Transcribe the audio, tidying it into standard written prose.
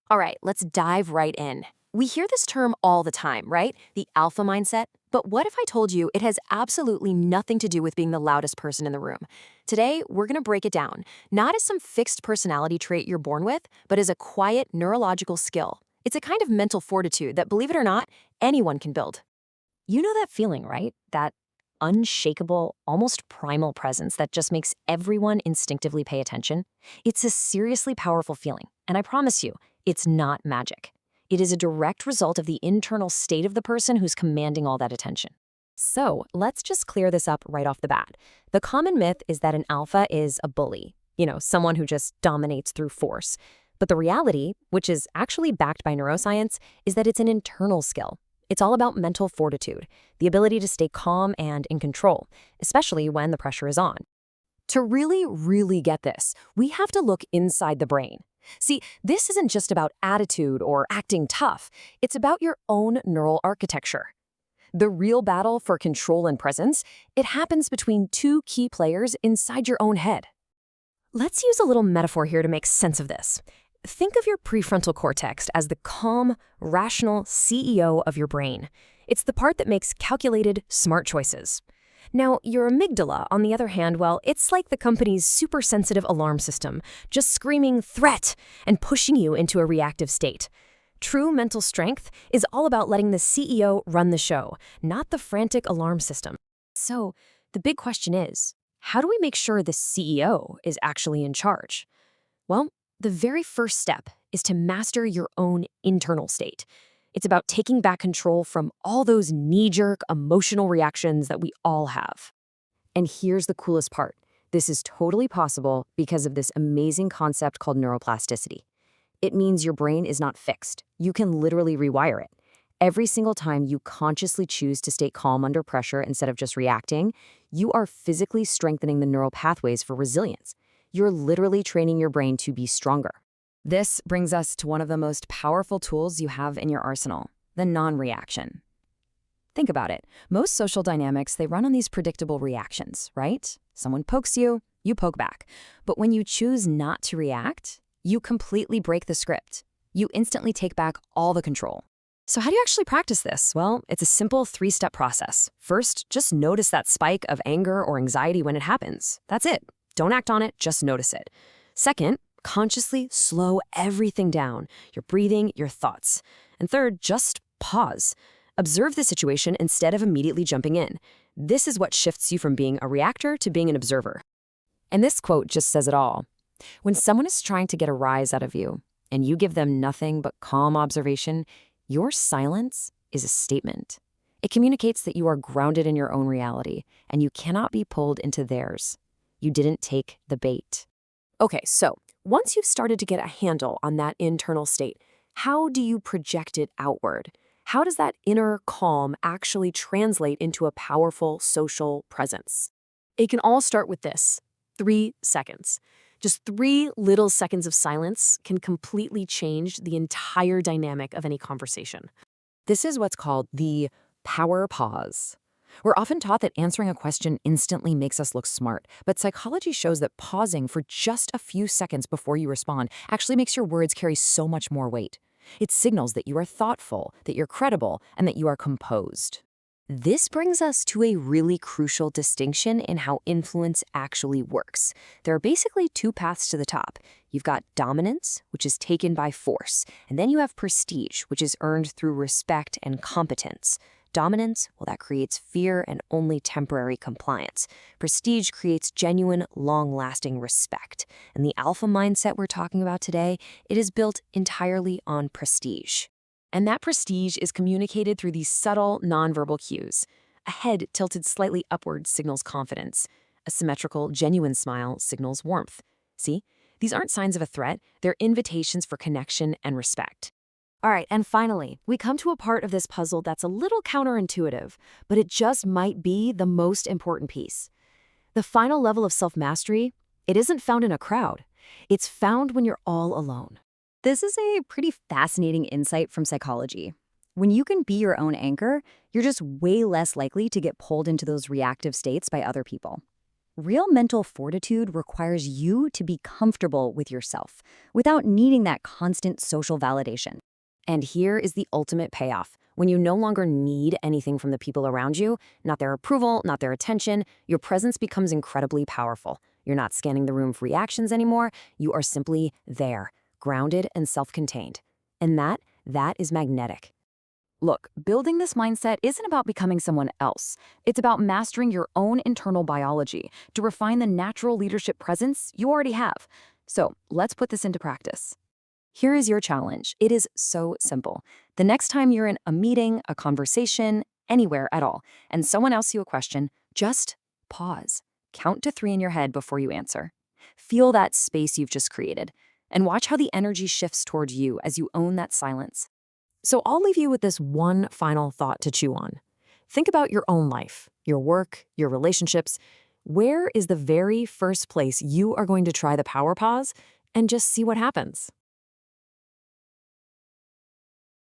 All right, let's dive right in. We hear this term all the time, right? The alpha mindset. But what if I told you it has absolutely nothing to do with being the loudest person in the room? Today, we're going to break it down, not as some fixed personality trait you're born with, but as a quiet neurological skill. It's a kind of mental fortitude that, believe it or not, anyone can build. You know that feeling, right? That unshakable, almost primal presence that just makes everyone instinctively pay attention? It's a seriously powerful feeling, and I promise you, it's not magic. It is a direct result of the internal state of the person who's commanding all that attention. So let's just clear this up right off the bat. The common myth is that an alpha is a bully, someone who just dominates through force. But the reality, which is actually backed by neuroscience, is that it's an internal skill. It's all about mental fortitude, the ability to stay calm and in control, especially when the pressure is on. To really, really get this, we have to look inside the brain. See, this isn't just about attitude or acting tough. It's about your own neural architecture. The real battle for control and presence, it happens between two key players inside your own head. Let's use a little metaphor here to make sense of this. Think of your prefrontal cortex as the calm, rational CEO of your brain. It's the part that makes calculated, smart choices. Now, your amygdala, on the other hand, well, it's like the company's super-sensitive alarm system, just screaming threat and pushing you into a reactive state. True mental strength is all about letting the CEO run the show, not the frantic alarm system. So, the big question is, how do we make sure the CEO is actually in charge? Well, the very first step is to master your own internal state. It's about taking back control from all those knee-jerk emotional reactions that we all have. And here's the coolest part. This is totally possible because of this amazing concept called neuroplasticity. It means your brain is not fixed. You can literally rewire it. Every single time you consciously choose to stay calm under pressure instead of just reacting, you are physically strengthening the neural pathways for resilience. You're literally training your brain to be stronger. This brings us to one of the most powerful tools you have in your arsenal, the non-reaction. Think about it. Most social dynamics, they run on these predictable reactions, right? Someone pokes you, you poke back. But when you choose not to react, you completely break the script. You instantly take back all the control. So how do you actually practice this? Well, it's a simple 3-step process. First, just notice that spike of anger or anxiety when it happens. That's it. Don't act on it, just notice it. Second, consciously slow everything down, your breathing, your thoughts. And third, just pause. Observe the situation instead of immediately jumping in. This is what shifts you from being a reactor to being an observer. And this quote just says it all. When someone is trying to get a rise out of you, and you give them nothing but calm observation, your silence is a statement. It communicates that you are grounded in your own reality, and you cannot be pulled into theirs. You didn't take the bait. Okay, so once you've started to get a handle on that internal state, how do you project it outward? How does that inner calm actually translate into a powerful social presence? It can all start with this: 3 seconds. Just 3 little seconds of silence can completely change the entire dynamic of any conversation. This is what's called the power pause. We're often taught that answering a question instantly makes us look smart, but psychology shows that pausing for just a few seconds before you respond actually makes your words carry so much more weight. It signals that you are thoughtful, that you're credible, and that you are composed. This brings us to a really crucial distinction in how influence actually works. There are basically 2 paths to the top. You've got dominance, which is taken by force, and then you have prestige, which is earned through respect and competence. Dominance, well, that creates fear and only temporary compliance. Prestige creates genuine, long-lasting respect. And the alpha mindset we're talking about today, it is built entirely on prestige. And that prestige is communicated through these subtle, nonverbal cues. A head tilted slightly upward signals confidence. A symmetrical, genuine smile signals warmth. See? These aren't signs of a threat, they're invitations for connection and respect. All right, and finally, we come to a part of this puzzle that's a little counterintuitive, but it just might be the most important piece. The final level of self-mastery, it isn't found in a crowd. It's found when you're all alone. This is a pretty fascinating insight from psychology. When you can be your own anchor, you're just way less likely to get pulled into those reactive states by other people. Real mental fortitude requires you to be comfortable with yourself without needing that constant social validation. And here is the ultimate payoff. When you no longer need anything from the people around you, not their approval, not their attention, your presence becomes incredibly powerful. You're not scanning the room for reactions anymore. You are simply there, grounded and self-contained. And that is magnetic. Look, building this mindset isn't about becoming someone else. It's about mastering your own internal biology to refine the natural leadership presence you already have. So let's put this into practice. Here is your challenge. It is so simple. The next time you're in a meeting, a conversation, anywhere at all, and someone asks you a question, just pause. Count to 3 in your head before you answer. Feel that space you've just created, and watch how the energy shifts toward you as you own that silence. So I'll leave you with this one final thought to chew on. Think about your own life, your work, your relationships. Where is the very first place you are going to try the power pause and just see what happens?